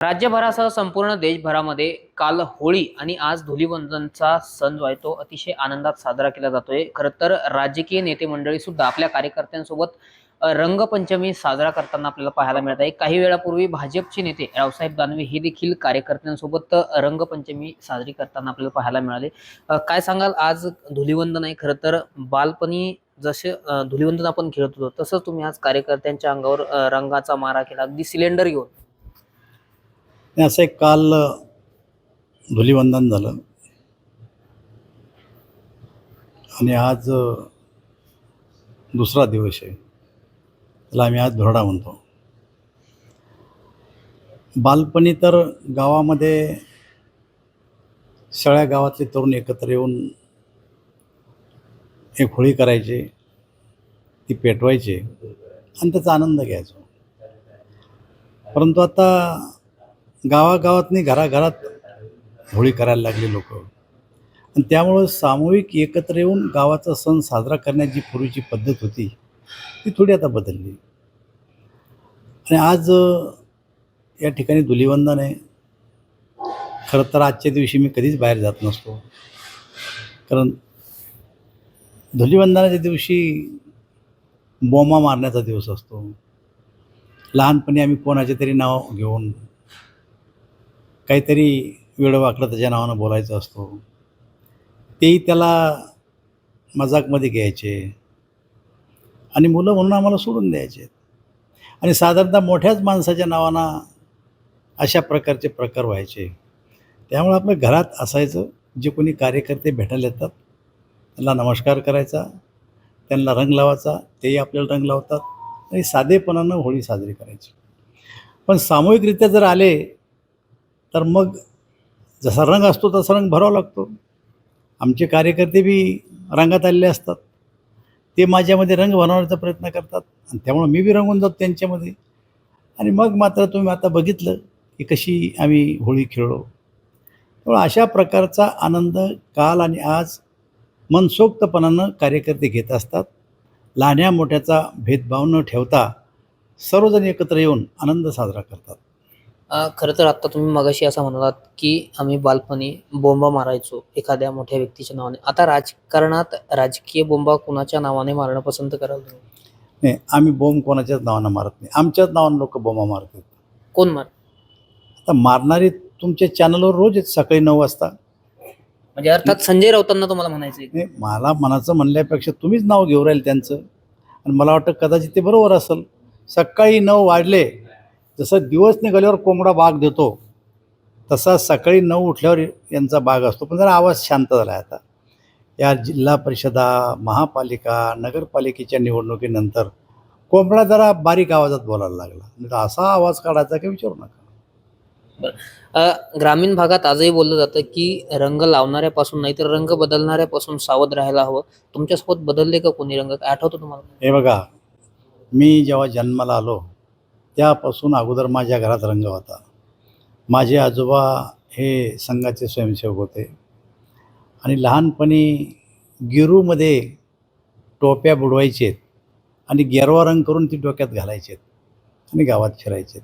राज्यभरासह संपूर्ण देशभरामध्ये काल होळी आणि आज धुलीवंदनचा सण जो आहे तो अतिशय आनंदात साजरा केला जातोय. खरं तर राजकीय नेते मंडळी सुद्धा आपल्या कार्यकर्त्यांसोबत रंगपंचमी साजरा करताना आपल्याला पाहायला मिळत आहे. काही वेळापूर्वी भाजपचे नेते रावसाहेब दानवे हे देखील कार्यकर्त्यांसोबत रंगपंचमी साजरी करताना आपल्याला पाहायला मिळाले. काय सांगाल, आज धुलीवंदन आहे. खरं तर बालपणी जसे धुलीवंदन आपण खेळत होतो तसंच तुम्ही आज कार्यकर्त्यांच्या अंगावर रंगाचा मारा केला, अगदी सिलेंडर घेऊन. आणि असं एक काल धुलीवंदन झालं आणि आज दुसरा दिवस आहे. त्याला आम्ही आज धुराडा म्हणतो. बालपणी तर गावामध्ये सगळ्या गावातले तरुण एकत्र येऊन एक होळी करायचे, ती पेटवायचे आणि त्याचा आनंद घ्यायचो. परंतु आता गावागावातनी घराघरात होळी करायला लागले लोक, आणि त्यामुळं सामूहिक एकत्र येऊन गावाचा सण साजरा करण्याची जी पूर्वीची पद्धत होती ती थोडी आता बदलली. आणि आज या ठिकाणी धुलीवंदन आहे. खरं तर आजच्या दिवशी मी कधीच बाहेर जात नसतो, कारण धुलीवंदनाच्या दिवशी बोमा मारण्याचा दिवस असतो. लहानपणी आम्ही कोणाचे तरी नाव घेऊन काहीतरी वेडवाकडं त्याच्या नावानं बोलायचं असतो, तेही त्याला मजाकमध्ये घ्यायचे आणि मुलं म्हणून आम्हाला सोडून द्यायचे. आणि साधारणतः मोठ्याच माणसाच्या नावानं अशा प्रकारचे प्रकार व्हायचे. त्यामुळे आपल्या घरात असायचं, जे कोणी कार्यकर्ते भेटायला येतात त्यांना नमस्कार करायचा, त्यांना रंग लावायचा, तेही आपल्याला रंग लावतात आणि साधेपणानं होळी साजरी करायची. पण सामूहिकरित्या जर आले तर मग जसा रंग असतो तसा रंग भरावा लागतो. आमचे कार्यकर्ते बी रंगात आलेले असतात, ते माझ्यामध्ये रंग भरवण्याचा प्रयत्न करतात आणि त्यामुळे मी बी रंगून जातो त्यांच्यामध्ये. आणि मग मात्र तुम्ही आता बघितलं की कशी आम्ही होळी खेळलो. त्यामुळे अशा प्रकारचा आनंद काल आणि आज मनसोक्तपणानं कार्यकर्ते घेत असतात. लहान्या मोठ्याचा भेदभाव न ठेवता सर्वजण एकत्र येऊन आनंद साजरा करतात. खरं तर आता तुम्ही मगाशी असं म्हणालात की आम्ही बालपणी बोंबा मारायचो एखाद्या मोठ्या व्यक्तीच्या नावाने. आता राजकारणात राजकीय बोंबा कुणाच्या नावाने मारणं पसंत कराल तुम्ही? नाही, आम्ही बोंब कोणाच्याच नावानं मारत नाही. आमच्याच नावानं लोक बोंबा मारतात. कोण मार आता मारणारे तुमच्या चॅनलवर रोज आहेत सकाळी 9 वाजता. म्हणजे अर्थात संजय राऊतांना तुम्हाला म्हणायचंय? नाही, मला मनाचं म्हणल्यापेक्षा तुम्हीच नाव घेऊ राहील त्यांचं, आणि मला वाटतं कदाचित ते बरोबर असेल. सकाळी 9 वाजले, जसं दिवस निघाल्यावर कोंबडा बाग देतो तसा सकाळी 9 उठल्यावर यांचा बाग असतो. पण जरा आवाज शांत झाला आहे आता. या जिल्हा परिषदा, महापालिका, नगरपालिकेच्या निवडणुकीनंतर कोंबडा जरा बारीक आवाजात बोलायला लागला. म्हणजे असा आवाज काढायचा काही विचारू नका. ग्रामीण भागात आजही बोललं जातं की रंग लावणाऱ्यापासून नाही तर रंग बदलणाऱ्यापासून सावध राहायला हवं. तुमच्यासोबत बदलले का कोणी रंग? काय आठवतं तुम्हाला? हे बघा, मी जेव्हा जन्माला आलो त्यापासून अगोदर माझ्या घरात रंग होता. माझे आजोबा हे संघाचे स्वयंसेवक होते आणि लहानपणी गिरूमध्ये टोप्या बुडवायचेत आणि गेरवा रंग करून ती डोक्यात घालायचेत आणि गावात फिरायचेत.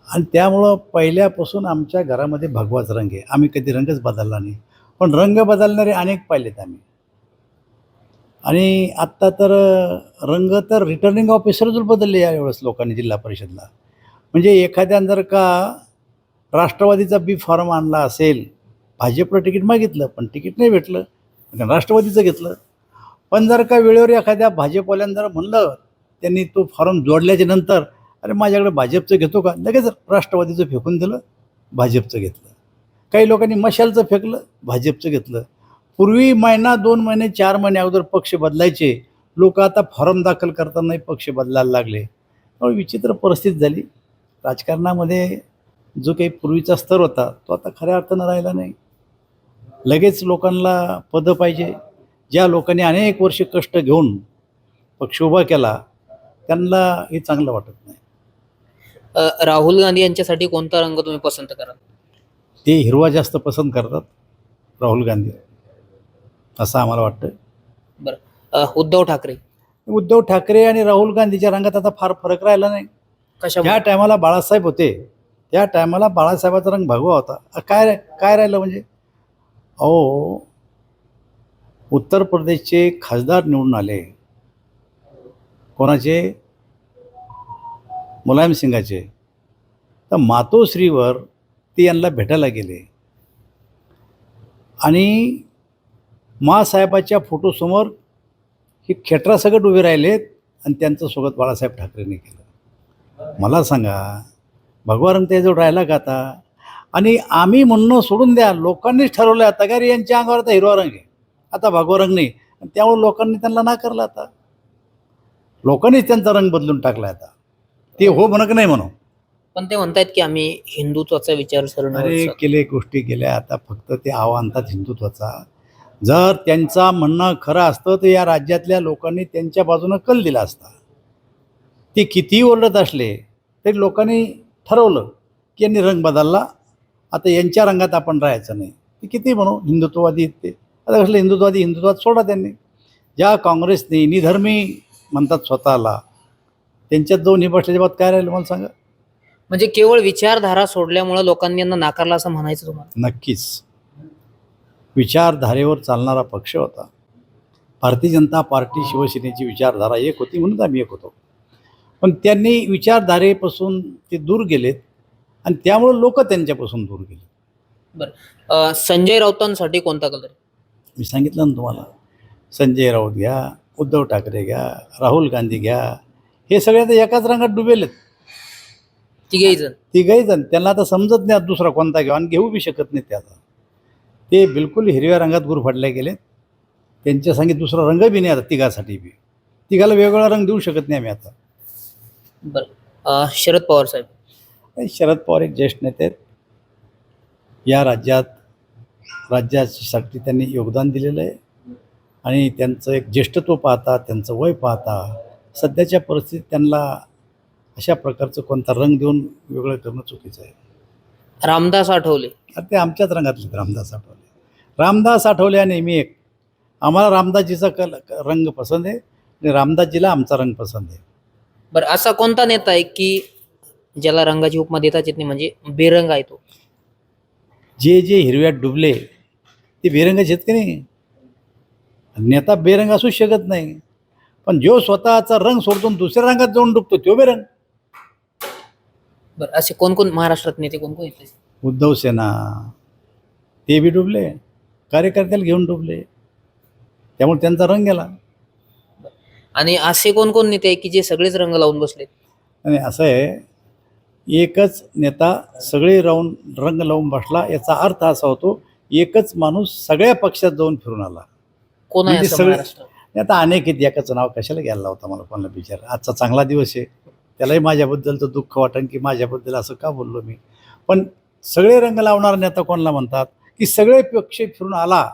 आणि त्यामुळं पहिल्यापासून आमच्या घरामध्ये भगवाच रंग आहे. आम्ही कधी रंगच बदलला नाही, पण रंग बदलणारे अनेक पाहिलेत आम्ही. आणि आत्ता तर रंग तर रिटर्निंग ऑफिसरच बदलले यावेळेस लोकांनी जिल्हा परिषदला. म्हणजे एखाद्यानं जर का राष्ट्रवादीचा बी फॉर्म आणला असेल, भाजपला तिकीट मागितलं पण तिकीट नाही भेटलं, राष्ट्रवादीचं घेतलं. पण जर का वेळेवर एखाद्या भाजपवाल्यानं जर म्हणलं, त्यांनी तो फॉर्म जोडल्याच्या नंतर अरे माझ्याकडे भाजपचं घेतो का, लगेच राष्ट्रवादीचं फेकून दिलं, भाजपचं घेतलं. काही लोकांनी मशालचं फेकलं, भाजपचं घेतलं. पूर्वी महिना 2 महिने 4 महिने अगोदर पक्ष बदलायचे लोक, आता फॉर्म दाखल करतानाही पक्ष बदलायला लागले. त्यामुळे विचित्र परिस्थिती झाली. राजकारणामध्ये जो काही पूर्वीचा स्तर होता तो आता खऱ्या अर्थानं राहिला नाही. लगेच लोकांना पदं पाहिजे. ज्या लोकांनी अनेक वर्ष कष्ट घेऊन पक्ष उभा केला त्यांना हे चांगलं वाटत नाही. राहुल गांधी यांच्यासाठी कोणता रंग तुम्ही पसंत कराल? ते हिरवा जास्त पसंत करतात, राहुल गांधी, असं आम्हाला वाटतं. बरं, उद्धव ठाकरे? उद्धव ठाकरे आणि राहुल गांधीच्या रंगात आता फार फरक राहिला नाही. कशा? ज्या टायमाला बाळासाहेब होते त्या टायमाला बाळासाहेबाचा रंग भगवा होता. काय राहिलं म्हणजे? अहो, उत्तर प्रदेशचे खासदार निवडून आले. कोणाचे? मुलायम सिंगाचे. तर मातोश्रीवर ते यांना भेटायला गेले आणि माँसाहेबाच्या फोटोसमोर ही खेटरासकट उभे राहिलेत आणि त्यांचं स्वागत बाळासाहेब ठाकरेंनी केलं. मला सांगा, भगवा रंग त्याजवळ राहिला का आता? आणि आम्ही म्हणणं सोडून द्या, लोकांनीच ठरवलं आता का रे यांच्या अंगावर आता हिरवा रंग आहे, आता भगवा रंग नाही. त्यामुळे लोकांनी त्यांना नाकारलं. आता लोकांनीच त्यांचा रंग बदलून टाकला. आता ते हो म्हणत नाही म्हणून. पण ते म्हणतायत की आम्ही हिंदुत्वाचा विचारसरणीवर अरे केले गोष्टी केल्या. आता फक्त ते आणतात हिंदुत्वाचा. जर त्यांचा म्हणणं खरं असतं तर या राज्यातल्या लोकांनी त्यांच्या बाजूनं कल दिला असता. ते कितीही ओरडत असले तरी लोकांनी ठरवलं की यांनी रंग बदलला, आता यांच्या रंगात आपण राहायचं नाही. ते किती म्हणू हिंदुत्ववादी ते. आता कसलं हिंदुत्वाद सोडा त्यांनी. ज्या काँग्रेसने निधर्मी म्हणतात स्वतःला, त्यांच्यात दोन्ही बसल्याच्या बाबत काय राहिलं मला सांगा? म्हणजे केवळ विचारधारा सोडल्यामुळे लोकांनी यांना नाकारला असं म्हणायचं तुम्हाला? नक्कीच. विचारधारेवर चालणारा पक्ष होता. भारतीय जनता पार्टी शिवसेनेची विचारधारा एक होती म्हणून आम्ही एक होतो. पण त्यांनी विचारधारेपासून ते दूर गेलेत आणि त्यामुळे लोक त्यांच्यापासून दूर गेले. बरं, संजय राऊतांसाठी कोणता कलर? मी सांगितलं ना तुम्हाला, संजय राऊत घ्या, उद्धव ठाकरे घ्या, राहुल गांधी घ्या, हे सगळे आता एकाच रंगात डुबेलेत. तिघही जण. त्यांना आता समजत नाही दुसरा कोणता घ्यावा आणि घेऊ बी शकत नाही. ते आता ते बिलकुल हिरव्या रंगात गुरफाटले गेले. त्यांच्या सांगित दुसरा रंग बी नाही आता तिघासाठी बी. तिघाला वेगवेगळा रंग देऊ शकत नाही आम्ही आता. बरं, शरद पवार साहेब. शरद पवार एक ज्येष्ठ नेते आहेत. या राज्यासाठी त्यांनी योगदान दिलेलं आहे आणि त्यांचं एक ज्येष्ठत्व पाहता, त्यांचं वय पाहता, सध्याच्या परिस्थितीत त्यांना अशा प्रकारचं कोणता रंग देऊन वेगळं करणं चुकीचं आहे. रामदास आठवले. ते आमच्याच रंगातले रामदास आठवले. रामदास आठवले नेहमी एक. आम्हाला रामदासजीचा रंग पसंत आहे आणि रामदासजीला आमचा रंग पसंत आहे. बरं, असा कोणता नेता आहे की ज्याला रंगाची उपमा देताच येत नाही, म्हणजे बेरंग आहे तो? जे हिरव्यात डुबले ते बेरंगच आहेत की नाही. नेता बेरंग असूच शकत नाही. पण जो स्वतःचा रंग सोडून दुसऱ्या रंगात जाऊन डुबतो तो बेरंग. बरं, असे कोण महाराष्ट्रात नेते कोण येते? उद्धव सेना, ते बी डुबले, कार्यकर्त्याला घेऊन डुबले, त्यामुळे त्यांचा रंग गेला. आणि असे कोण नेते आहे की जे सगळेच रंग लावून बसले? आणि असं आहे, एकच नेता सगळे रंग लावून बसला याचा अर्थ असा होतो एकच माणूस सगळ्या पक्षात जाऊन फिरून आला. कोण आहे असं महाराष्ट्रात? आता अनेक आहेत. एकाचं नाव कशाला घ्यायला होता मला कोणाला विचार. आजचा चांगला दिवस आहे, त्यालाही माझ्याबद्दलचं दुःख वाटेल की माझ्याबद्दल असं का बोललो मी. पण सगळे रंग लावणारा नेता कोणाला म्हणतात की सगळे पक्ष फिरून आला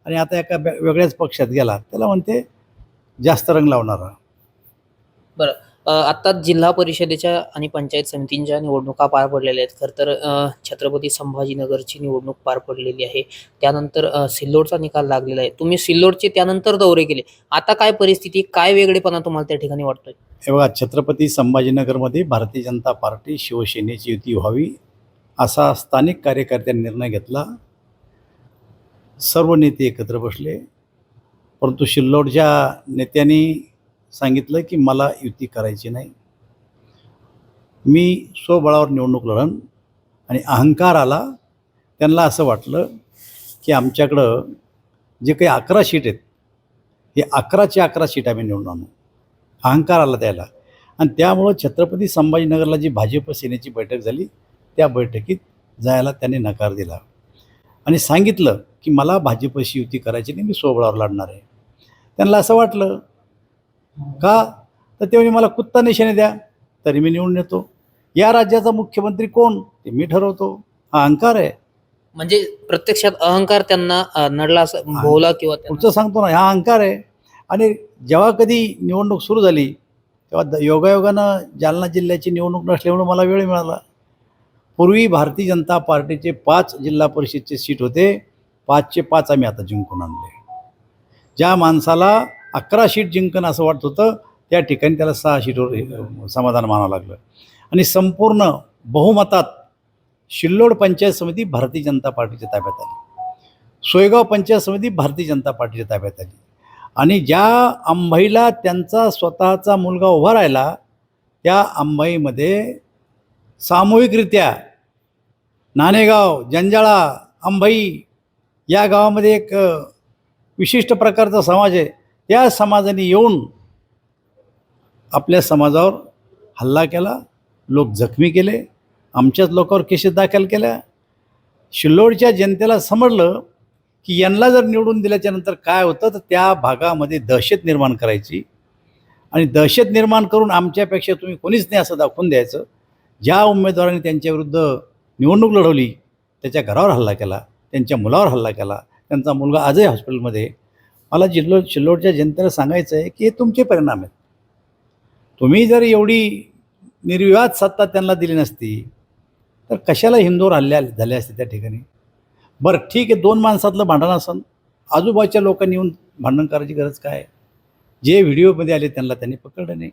आणि आता एका वेगळ्याच पक्षात गेला, त्याला म्हणते जास्त रंग लावणारा. बरं, आता जिल्हा परिषदेच्या आणि पंचायत समितींच्या निवडणुका पार पडलेल्या आहेत. खरं तर छत्रपती संभाजीनगरची निवडणूक पार पडलेली आहे. त्यानंतर सिल्लोडचा निकाल लागलेला आहे. तुम्ही सिल्लोडचे त्यानंतर दौरे केले. आता काय परिस्थिती, काय वेगळेपणा तुम्हाला त्या ठिकाणी वाटतोय? हे बघा, छत्रपती संभाजीनगरमध्ये भारतीय जनता पार्टी शिवसेनेची युती व्हावी असा स्थानिक कार्यकर्त्यांनी निर्णय घेतला. सर्व नेते एकत्र बसले, परंतु सिल्लोडच्या नेत्यांनी सांगितलं की मला युती करायची नाही, मी स्वबळावर निवडणूक लढन. आणि अहंकार आला. त्यांना असं वाटलं की आमच्याकडं जे काही 11 सीट आहेत हे 11चे 11 सीट आम्ही निवडून आणू. अहंकार आला त्याला. आणि त्यामुळं छत्रपती संभाजीनगरला जी भाजप सेनेची बैठक झाली त्या बैठकीत जायला त्यांनी नकार दिला आणि सांगितलं की मला भाजपशी युती करायची नाही, मी स्वबळावर लढणार आहे. त्यांना असं वाटलं का, तर ते मला कुत्ता निशाणे द्या तरी मी निवडून येतो. या राज्याचा मुख्यमंत्री कोण ते मी ठरवतो. हा अहंकार आहे. म्हणजे प्रत्यक्षात अहंकार त्यांना नडला असं भोवला किंवा पुढचं सांगतो ना, हा अहंकार आहे. आणि जेव्हा कधी निवडणूक सुरू झाली तेव्हा योगायोगानं जालना जिल्ह्याची निवडणूक नसल्यामुळे मला वेळ मिळाला. पूर्वी भारतीय जनता पार्टीचे 5 जिल्हा परिषदचे सीट होते, 5चे 5 आम्ही आता जिंकून आणले. ज्या माणसाला 11 सीट जिंकणं असं वाटत होतं त्या ठिकाणी त्याला 6 सीटवर समाधान मानावं लागलं. आणि संपूर्ण बहुमतात शिल्लोड पंचायत समिती भारतीय जनता पार्टीच्या ताब्यात आली, सोयगाव पंचायत समिती भारतीय जनता पार्टीच्या ताब्यात आली. आणि ज्या अंबाईला त्यांचा स्वतःचा मुलगा उभा राहिला त्या अंबाईमध्ये सामूहिकरित्या नाणेगाव, जंजाळा, अंबाई या गावामध्ये एक विशिष्ट प्रकारचा समाज आहे. त्या समाजाने येऊन आपल्या समाजावर हल्ला केला, लोक जखमी केले, आमच्याच लोकांवर केसेस दाखल केल्या. शिल्लोडच्या जनतेला समजलं की यांना जर निवडून दिल्याच्यानंतर काय होतं तर त्या भागामध्ये दहशत निर्माण करायची आणि दहशत निर्माण करून आमच्यापेक्षा तुम्ही कोणीच नाही असं दाखवून द्यायचं. ज्या उमेदवारांनी त्यांच्याविरुद्ध निवडणूक लढवली त्याच्या घरावर हल्ला केला, त्यांच्या मुलावर हल्ला केला, त्यांचा मुलगा आजही हॉस्पिटलमध्ये. मला शिल्लोडच्या जनतेला सांगायचं आहे की हे तुमचे परिणाम आहेत. तुम्ही जर एवढी निर्विवाद सत्ता त्यांना दिली नसती तर कशाला हिंदूवर हल्ले झाले असते त्या ठिकाणी. बरं ठीक आहे, 2 माणसातलं भांडण असन, आजूबाजूच्या लोकांनी येऊन भांडण करायची गरज काय. जे व्हिडिओमध्ये आले त्यांनी पकडलं नाही.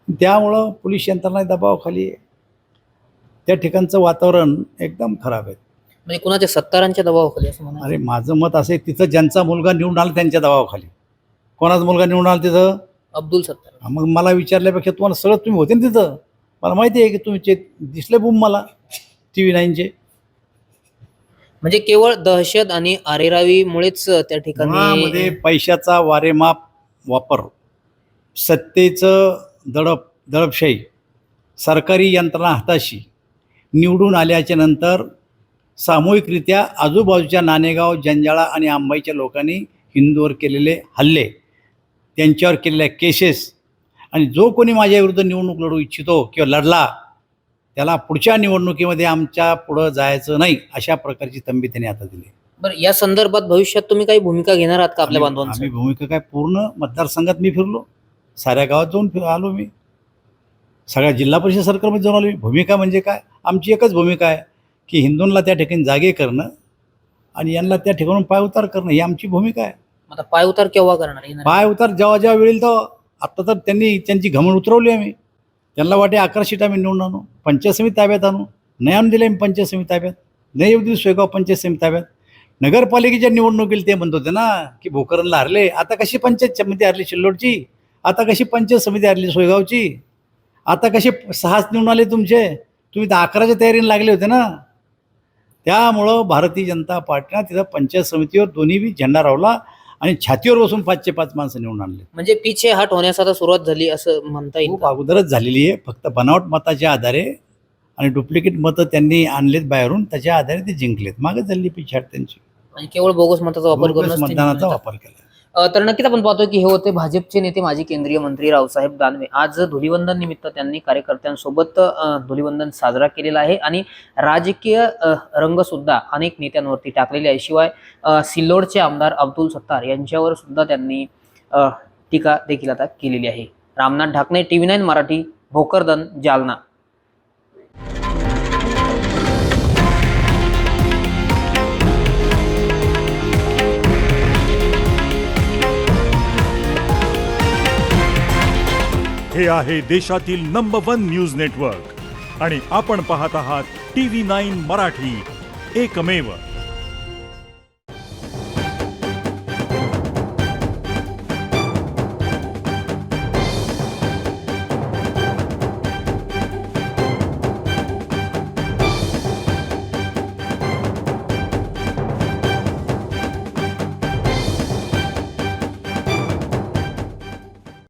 त्यामुळं पोलीस यंत्रणा दबावाखाली आहे. त्या ठिकाणचं वातावरण एकदम खराब आहे. म्हणजे कुणाच्या सत्तारांच्या दबावाखाली असं म्हणा. अरे माझं मत असं आहे, तिथं ज्यांचा मुलगा निवडून आला त्यांच्या दबावाखाली. कोणाचा मुलगा निवडून आला तिथं? अब्दुल सत्तार. मग मला विचारल्यापेक्षा तुम्हाला सगळं तुम्ही होते ना तिथं. मला माहिती आहे की तुम्ही दिसले बूम मला TV 9चे. म्हणजे केवळ दहशत आणि अरेरावीमुळेच त्या ठिकाणी पैशाचा वारेमाप वापर, सत्तेचं दडपशाही, सरकारी यंत्रणा हाताशी, निवडून आल्याच्या नंतर सामूहिकरित्या आजूबाजूच्या नाणेगाव, जंजाळा आणि अंबाईच्या लोकांनी हिंदूवर केलेले हल्ले, त्यांच्यावर केलेल्या केसेस आणि जो कोणी माझ्याविरुद्ध निवडणूक लढवू इच्छितो किंवा लढला त्याला पुढच्या निवडणुकीमध्ये आमच्या पुढं जायचं नाही अशा प्रकारची तंबी त्यांनी आता दिली. बरं, या संदर्भात भविष्यात तुम्ही काही भूमिका घेणार आहात का आपल्या बांधवांची? आम्ही भूमिका काय, पूर्ण मतदारसंघात मी फिरलो, साऱ्या गावात जाऊन आलो मी, सगळ्या जिल्हा परिषद सर्कलमध्ये जाऊन आलो मी. भूमिका म्हणजे काय, आमची एकच भूमिका आहे की हिंदूंना त्या ठिकाणी जागे करणं आणि यांना त्या ठिकाणून पायउतार करणं ही आमची भूमिका आहे. आता पायउतार केव्हा करणार? पायउतार जेव्हा जेव्हा वेळेल तेव्हा. आत्ता तर त्यांची घमंड उतरवली आम्ही. त्यांना वाटे 11 सीट आम्ही निवडून आणू, पंचायत समिती ताब्यात आणू. नाही आणून दिले आम्ही पंचायत समिती ताब्यात, नाही येऊ दिली सोयगाव पंचायत समिती ताब्यात. नगरपालिकेच्या निवडणुकीला ते म्हणत होते ना की भोकरला हरले, आता कशी पंचायत समिती हरली शिल्लोडची, आता कशी पंचायत समिती हरली सोयगावची, आता कसे 6च निवडून आले तुमचे, तुम्ही तर 11च्या तयारीने लागले होते ना. त्यामुळं भारतीय जनता पार्टीनं तिथं पंचायत समितीवर दोन्ही बी झेंडा रावला आणि छातीवर बसून 5चे 5 माणसं निवडून आणले. म्हणजे पिछे हट होण्यास आता सुरुवात झाली असं म्हणता येईल. खूप अगोदरच झालेली आहे. फक्त बनावट मताच्या आधारे आणि डुप्लिकेट मतं त्यांनी आणलेत बाहेरून, त्याच्या आधारे ते जिंकलेत. मागे झालेली पिछाट त्यांची. आणि केवळ बोगस मताचा वापर करून मतदानाचा वापर केला. तर नक्कीच आपण पाहतो की हे होते भाजपचे नेते माजी केंद्रीय मंत्री रावसाहेब दानवे. आज धुलीवंदन निमित्त त्यांनी कार्यकर्त्यांसोबत धुलीवंदन साजरा केलेला आहे आणि राजकीय रंग सुद्धा अनेक नेत्यांवरती टाकलेले आहे. शिवाय सिल्लोडचे आमदार अब्दुल सत्तार यांच्यावर सुद्धा त्यांनी टीका देखील आता केलेली आहे. रामनाथ ढाकणे, TV 9 मराठी, भोकरदन, जालना. हे आहे देशातील नंबर 1 न्यूज नेटवर्क आणि आपण पाहत आहात TV 9 मराठी, एकमेव.